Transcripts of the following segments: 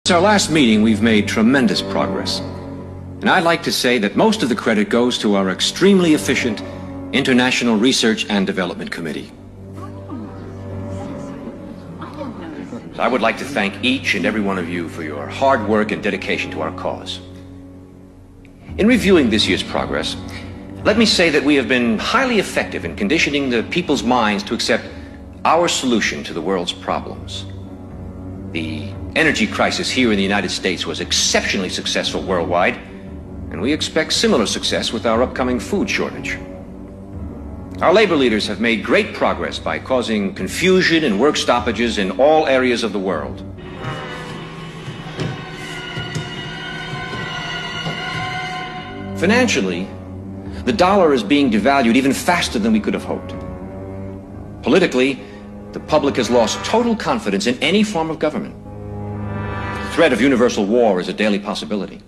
Since our last meeting, we've made tremendous progress. And I'd like to say that most of the credit goes to our extremely efficient International Research and Development Committee. I would like to thank each and every one of you for your hard work and dedication to our cause. In reviewing this year's progress, let me say that we have been highly effective in conditioning the people's minds to accept our solution to the world's problems. The energy crisis here in the United States was exceptionally successful worldwide, and we expect similar success with our upcoming food shortage. Our labor leaders have made great progress by causing confusion and work stoppages in all areas of the world. Financially, the dollar is being devalued even faster than we could have hoped. Politically, the public has lost total confidence in any form of government. The threat of universal war is a daily possibility.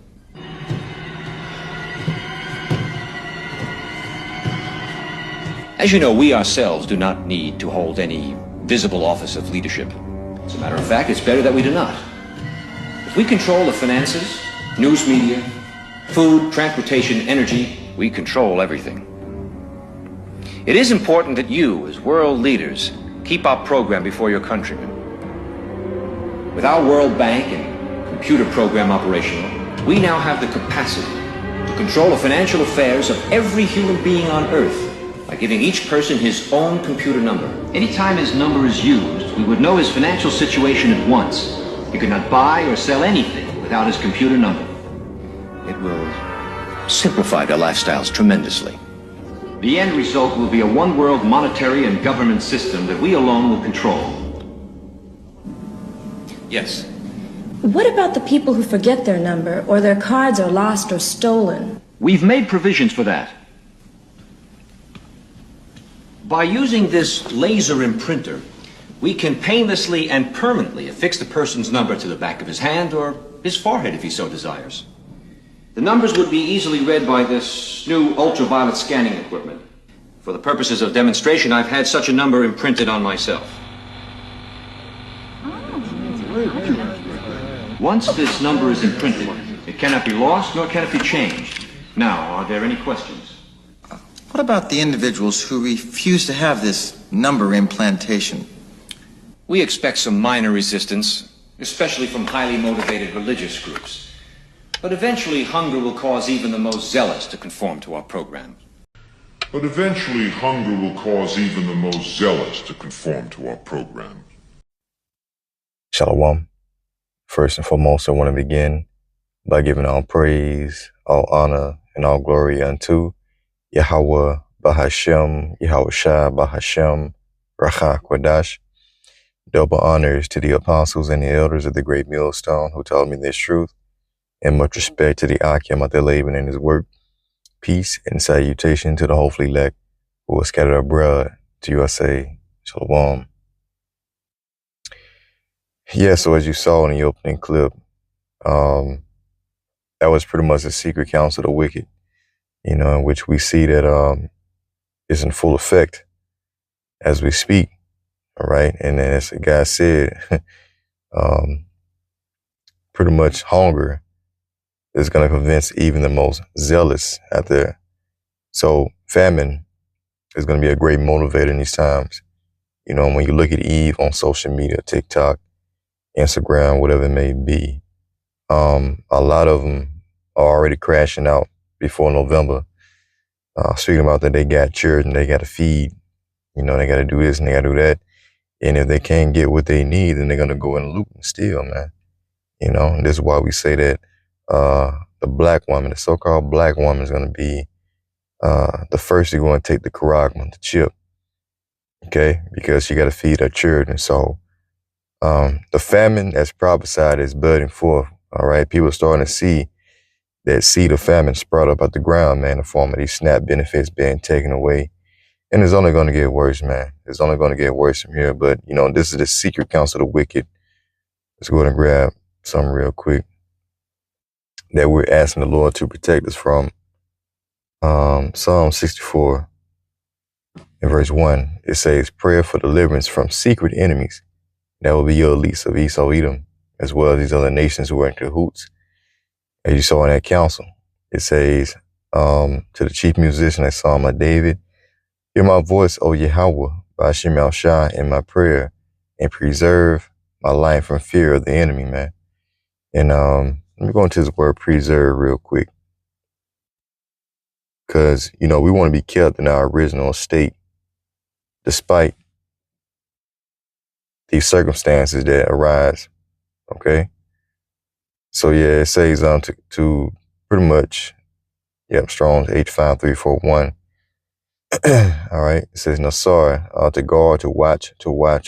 As you know, we ourselves do not need to hold any visible office of leadership. As a matter of fact, it's better that we do not. If we control the finances, news media, food, transportation, energy, we control everything. It is important that you, as world leaders, keep our program before your countrymen. With our World Bank and computer program operational, we now have the capacity to control the financial affairs of every human being on Earth by giving each person his own computer number. Anytime his number is used, we would know his financial situation at once. He could not buy or sell anything without his computer number. It will simplify their lifestyles tremendously. The end result will be a one-world monetary and government system that we alone will control. Yes. What about the people who forget their number, or their cards are lost or stolen? We've made provisions for that. By using this laser imprinter, we can painlessly and permanently affix the person's number to the back of his hand or his forehead if he so desires. The numbers would be easily read by this new ultraviolet scanning equipment. For the purposes of demonstration, I've had such a number imprinted on myself. Once this number is imprinted, it cannot be lost nor can it be changed. Now, are there any questions? What about the individuals who refuse to have this number implantation? We expect some minor resistance, especially from highly motivated religious groups. But eventually, hunger will cause even the most zealous to conform to our program. Shalom. First and foremost, I want to begin by giving all praise, all honor, and all glory unto Yahweh Bahashem, Yahweh Shai Bahashem, Racha Kwadash. Double honors to the apostles and the elders of the great millstone who taught me this truth, and much respect to the Akim out there laboring in his work. Peace and salutation to the hopefully elect who was scattered abroad to USA. Shalom. Yeah, so as you saw in the opening clip, that was pretty much the secret counsel of the wicked, in which we see that is in full effect as we speak, all right? And then as the guy said, pretty much hunger is going to convince even the most zealous out there. So famine is going to be a great motivator in these times. When you look at Eve on social media, TikTok, Instagram, whatever it may be, a lot of them are already crashing out before November, speaking about that they got children, they got to feed, they got to do this and they got to do that. And if they can't get what they need, then they're going to go and loot and steal, man. And this is why we say that the black woman, the so-called black woman, is going to be the first to go and take the charagma, the chip, okay? Because she got to feed her children. So the famine that's prophesied is budding forth, all right? People are starting to see that seed of famine sprout up out the ground, man, in the form of these SNAP benefits being taken away. And it's only going to get worse, man. It's only going to get worse from here. But, this is the secret counsel of the wicked. Let's go ahead and grab something real quick that we're asking the Lord to protect us from. Psalm 64 in verse 1, it says, prayer for deliverance from secret enemies. That will be your elites of Esau, Edom, as well as these other nations who are in cahoots. As you saw in that council, it says to the chief musician that Psalm of David, hear my voice, O Yahweh, by Shem Al Shai in my prayer, and preserve my life from fear of the enemy, man. And let me go into this word preserve real quick. Because, we want to be kept in our original state despite these circumstances that arise. Okay? So, yeah, it says to pretty much, Strong's H5341. All right. It says, no, sorry, to guard, to watch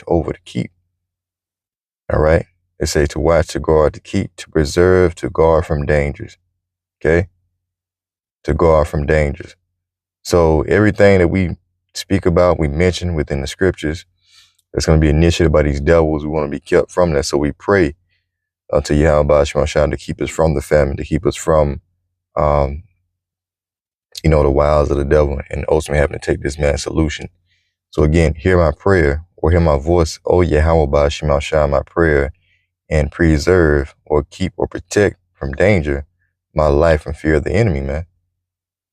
over, to keep. All right. It says to watch, to guard, to keep, to preserve, to guard from dangers. Okay? To guard from dangers. So everything that we speak about, we mention within the scriptures, that's going to be initiated by these devils. We want to be kept from that. So we pray to Yahweh to keep us from the famine, to keep us from, the wiles of the devil, and ultimately having to take this man's solution. So again, hear my prayer, or hear my voice, O Yahweh Shema Shai, my prayer, and preserve or keep or protect from danger my life from fear of the enemy, man.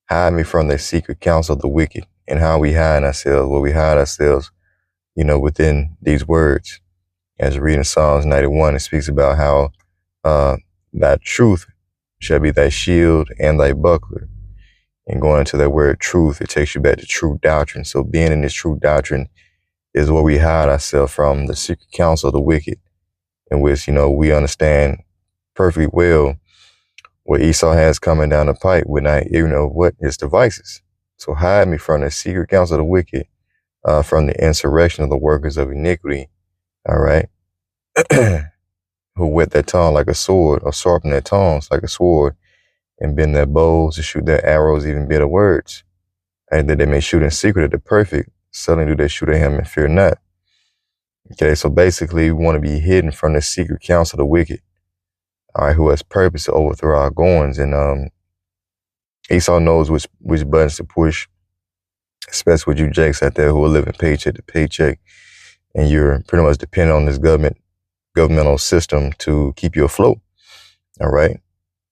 Hide me from the secret counsel of the wicked. And how we hide ourselves, we hide ourselves, within these words. As you read in Psalms 91, it speaks about how thy truth shall be thy shield and thy buckler. And going into that word truth, it takes you back to true doctrine. So being in this true doctrine is where we hide ourselves from the secret counsel of the wicked, in which, we understand perfectly well what Esau has coming down the pipe with not even know what his devices. So hide me from the secret counsel of the wicked, from the insurrection of the workers of iniquity. All right. Who whet their tongue like a sword, or sharpen their tongues like a sword, and bend their bows to shoot their arrows, even bitter words. And that they may shoot in secret at the perfect, suddenly do they shoot at him and fear not. Okay, so basically we want to be hidden from the secret counsel of the wicked, all right, who has purpose to overthrow our goings. And Esau knows which buttons to push, especially with you jakes out there who are living paycheck to paycheck, and you're pretty much dependent on this governmental system to keep you afloat, all right,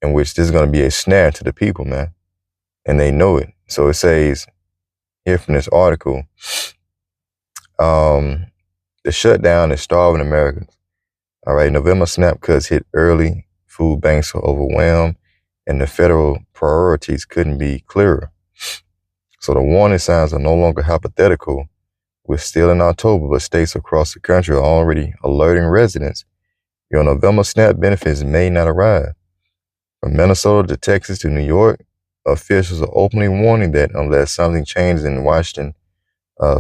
in which this is going to be a snare to the people, man, and they know it. So it says here from this article, the shutdown is starving Americans. All right, November SNAP cuts hit early, food banks are overwhelmed, and the federal priorities couldn't be clearer. So the warning signs are no longer hypothetical. We're still in October, but states across the country are already alerting residents your November SNAP benefits may not arrive. From Minnesota to Texas to New York, officials are openly warning that unless something changes in Washington,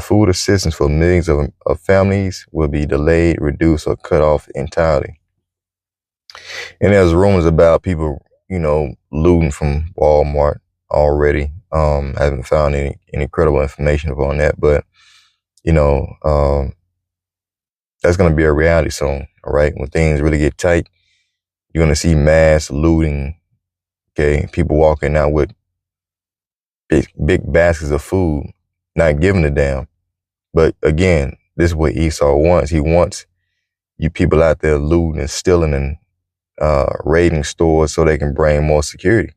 food assistance for millions of families will be delayed, reduced, or cut off entirely. And there's rumors about people, looting from Walmart already. I haven't found any credible information upon that, but, that's going to be a reality soon, all right? When things really get tight, you're going to see mass looting, okay? People walking out with big baskets of food, not giving a damn. But again, this is what Esau wants. He wants you people out there looting and stealing and raiding stores so they can bring more security.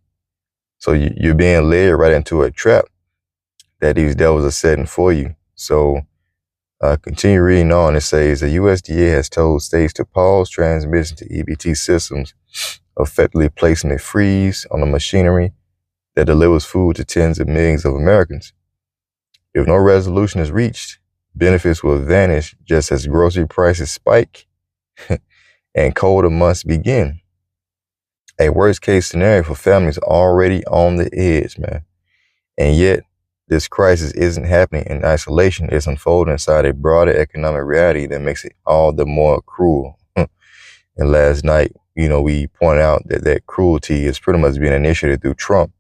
So you're being led right into a trap that these devils are setting for you. So continue reading on. It says the USDA has told states to pause transmission to EBT systems, effectively placing a freeze on the machinery that delivers food to tens of millions of Americans. If no resolution is reached, benefits will vanish just as grocery prices spike and colder months begin. A worst case scenario for families already on the edge, man. And yet, this crisis isn't happening in isolation. It's unfolding inside a broader economic reality that makes it all the more cruel. And last night, we pointed out that cruelty is pretty much being initiated through Trump.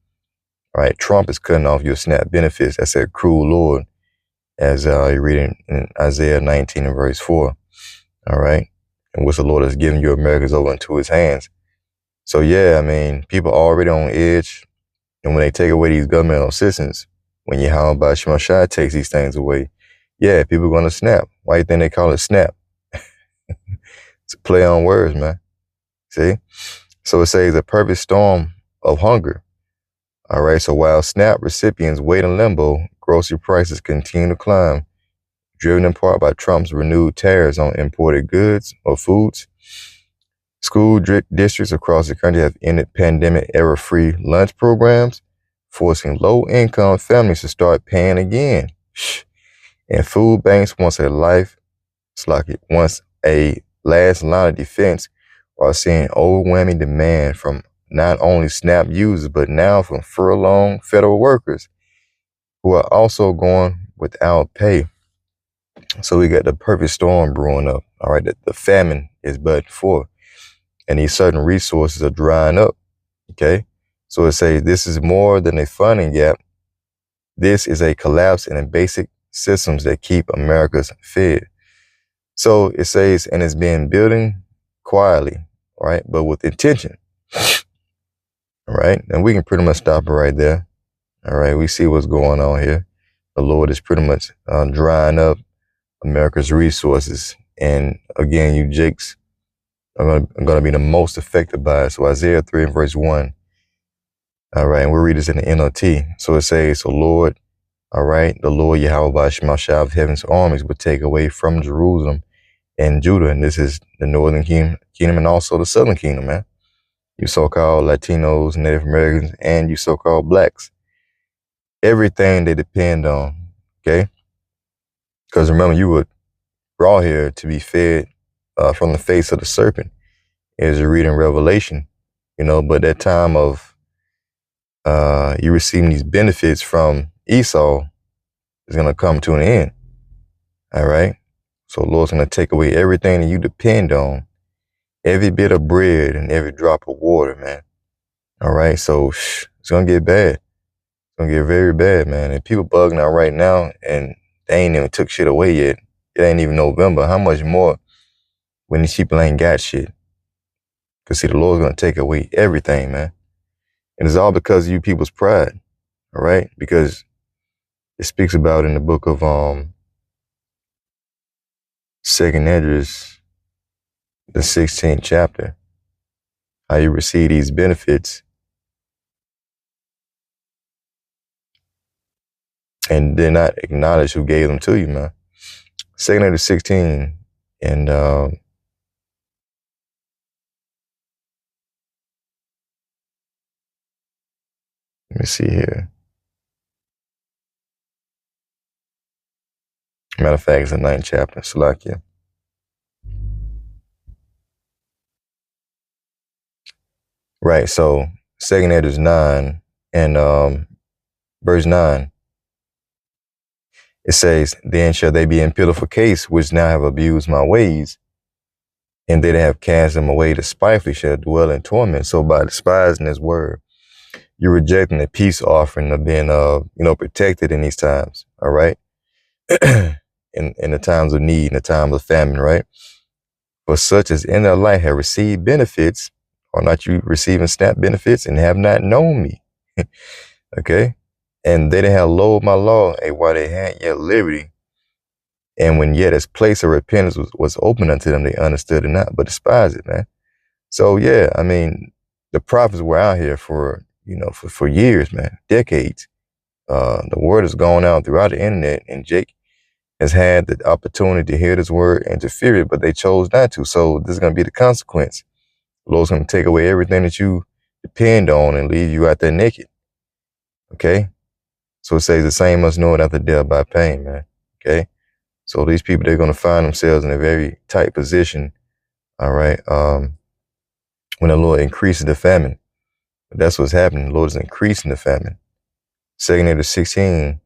All right, Trump is cutting off your SNAP benefits. That's a cruel Lord, as you read in Isaiah 19 and verse 4. All right, and which the Lord has given you Americans over into his hands. So yeah, I mean, people are already on edge. And when they take away these governmental assistance, when Yahweh Shema Shai takes these things away, yeah, people are going to snap. Why do you think they call it snap? It's a play on words, man. See? So it says a perfect storm of hunger. All right. So while SNAP recipients wait in limbo, grocery prices continue to climb, driven in part by Trump's renewed tariffs on imported goods or foods. School districts across the country have ended pandemic-era free lunch programs, forcing low-income families to start paying again. And food banks, once a last line of defense, are seeing overwhelming demand from not only SNAP users, but now from furloughed federal workers who are also going without pay. So we got the perfect storm brewing up. All right, the famine is but for, and these certain resources are drying up. Okay, so it says this is more than a funding gap. This is a collapse in the basic systems that keep Americans fed. So it says, and it's been building quietly, right, but with intention. All right, and we can pretty much stop it right there. All right, we see what's going on here. The Lord is pretty much drying up America's resources. And again, you jakes are going to be the most affected by it. So Isaiah 3 and verse 1. All right, and we'll read this in the NLT. So it says, so Lord, all right, the Lord Yahweh Bashmashah of heaven's armies will take away from Jerusalem and Judah. And this is the northern kingdom and also the southern kingdom, man. You so-called Latinos, Native Americans, and you so-called blacks. Everything they depend on, okay? Because remember, you were brought here to be fed from the face of the serpent, as you read in Revelation, but that time of you receiving these benefits from Esau is going to come to an end, all right? So the Lord's going to take away everything that you depend on, every bit of bread and every drop of water, man, all right? So it's going to get bad. It's going to get very bad, man, and people bugging out right now, and they ain't even took shit away yet. It ain't even November. How much more when these people ain't got shit? Because, see, the Lord's going to take away everything, man. And it's all because of you people's pride, all right? Because it speaks about in the book of 2nd Esdras, the 16th chapter, how you receive these benefits and did not acknowledge who gave them to you, man. 2nd Esdras 16, and let me see here. Matter of fact, it's the 9th chapter, Salakia. Right, so 2nd Esdras 9 and verse 9. It says, then shall they be in pitiful case, which now have abused my ways, and they that have cast them away despitefully shall dwell in torment. So by despising his word, you're rejecting the peace offering of being, protected in these times, all right? in the times of need, in the time of famine, right? For such as in their life have received benefits, are not you receiving SNAP benefits, and have not known me, okay? And they that have loathed my law, while they had yet liberty, and when yet as place of repentance was open unto them, they understood it not, but despised it, man. So yeah, I mean, the prophets were out here for years, man, decades. The word has gone out throughout the internet, and Jake has had the opportunity to hear this word and to fear it, but they chose not to. So this is going to be the consequence. The Lord's going to take away everything that you depend on and leave you out there naked. Okay? So it says the same must know it after death by pain, man. Okay? So these people, they're going to find themselves in a very tight position, all right, when the Lord increases the famine. But that's what's happening. The Lord is increasing the famine. 2nd Esdras 16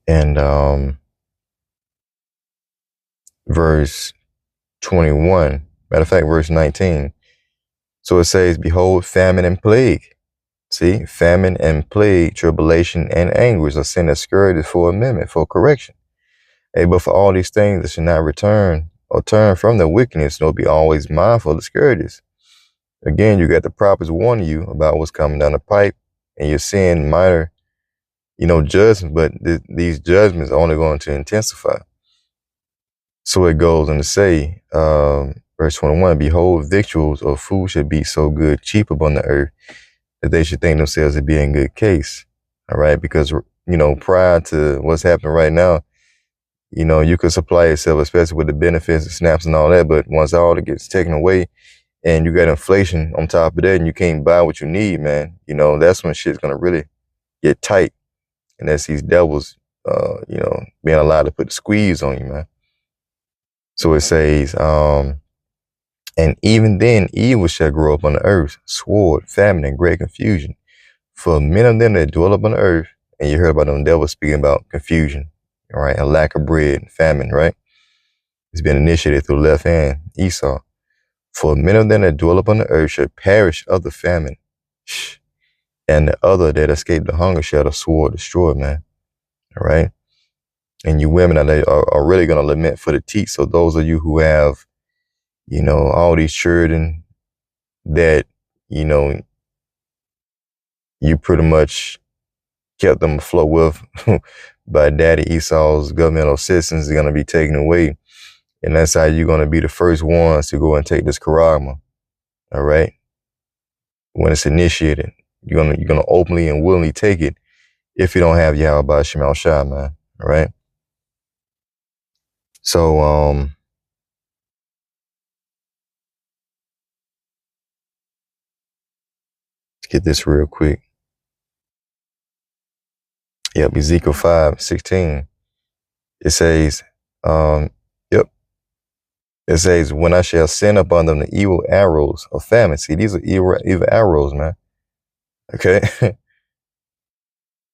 and verse 21. Matter of fact, verse 19. So it says, behold, famine and plague. See, famine and plague, tribulation and anguish are sent as scourges for amendment, for correction. Hey, but for all these things that should not return or turn from their wickedness, nor be always mindful of the scourges. Again, you got the prophets warning you about what's coming down the pipe, and you're seeing minor, judgments, but these judgments are only going to intensify. So it goes on to say, Verse 21, behold, victuals or food should be so good, cheap upon the earth, that they should think themselves to be in good case. All right, because, prior to what's happening right now, you could supply yourself, especially with the benefits and snaps and all that. But once all that gets taken away and you got inflation on top of that and you can't buy what you need, man, that's when shit's going to really get tight. And that's these devils, being allowed to put the squeeze on you, man. So it says, and even then evil shall grow up on the earth, sword, famine, and great confusion. For men of them that dwell upon the earth, and you heard about them devils speaking about confusion, all right, a lack of bread, famine, right? It's been initiated through the left hand, Esau. For men of them that dwell upon the earth shall perish of the famine, and the other that escape the hunger shall the sword destroy, man. All right? And you women are really going to lament for the teats. So those of you who have, all these children that, you pretty much kept them afloat with by Daddy Esau's governmental assistance are going to be taken away. And that's how you're going to be the first ones to go and take this charagma. All right? When it's initiated, you're gonna openly and willingly take it if you don't have Yahweh Shemal Shah, man. All right? So, let's get this real quick. Yep, Ezekiel 5:16. It says, It says, when I shall send upon them the evil arrows of famine. See, these are evil arrows, man. Okay?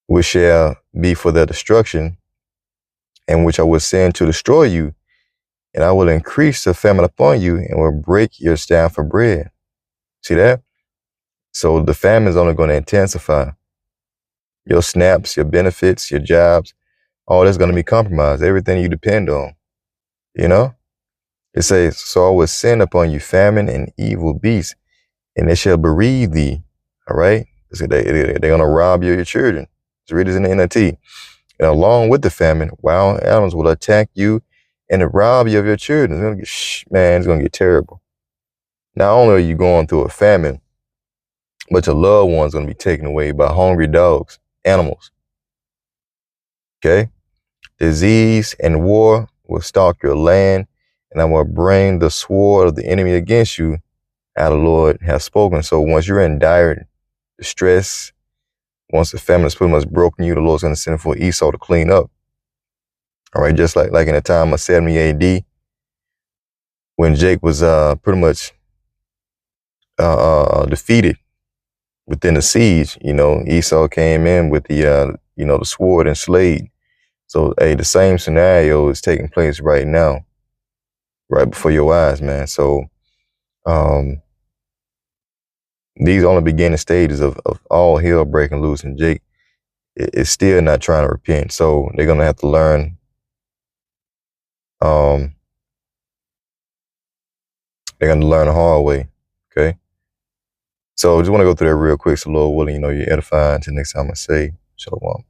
Which shall be for their destruction, and which I will send to destroy you, and I will increase the famine upon you, and will break your staff for bread. See that? So the famine is only going to intensify. Your snaps, your benefits, your jobs, all that's going to be compromised. Everything you depend on. It says, so I will send upon you famine and evil beasts, and they shall bereave thee. All right? So they're going to rob you of your children. Let's read this in the NLT. And along with the famine, wild animals will attack you and rob you of your children. It's going to get terrible. Not only are you going through a famine, but your loved ones are going to be taken away by hungry dogs, animals. Okay? Disease and war will stalk your land, and I will bring the sword of the enemy against you, as the Lord has spoken. So once you're in dire distress, once the famine is pretty much broken you, the Lord's going to send for Esau to clean up. All right, just like in the time of 70 AD, when Jake was pretty much defeated within the siege, Esau came in with the sword and slayed. So, the same scenario is taking place right now, right before your eyes, man. So, these are only beginning stages of all hell breaking loose, and Jake is still not trying to repent. So they're going to have to learn. They're going to learn the hard way. Okay. So I just want to go through that real quick. So Lord willing, you're edifying. Until next time I say, shalom.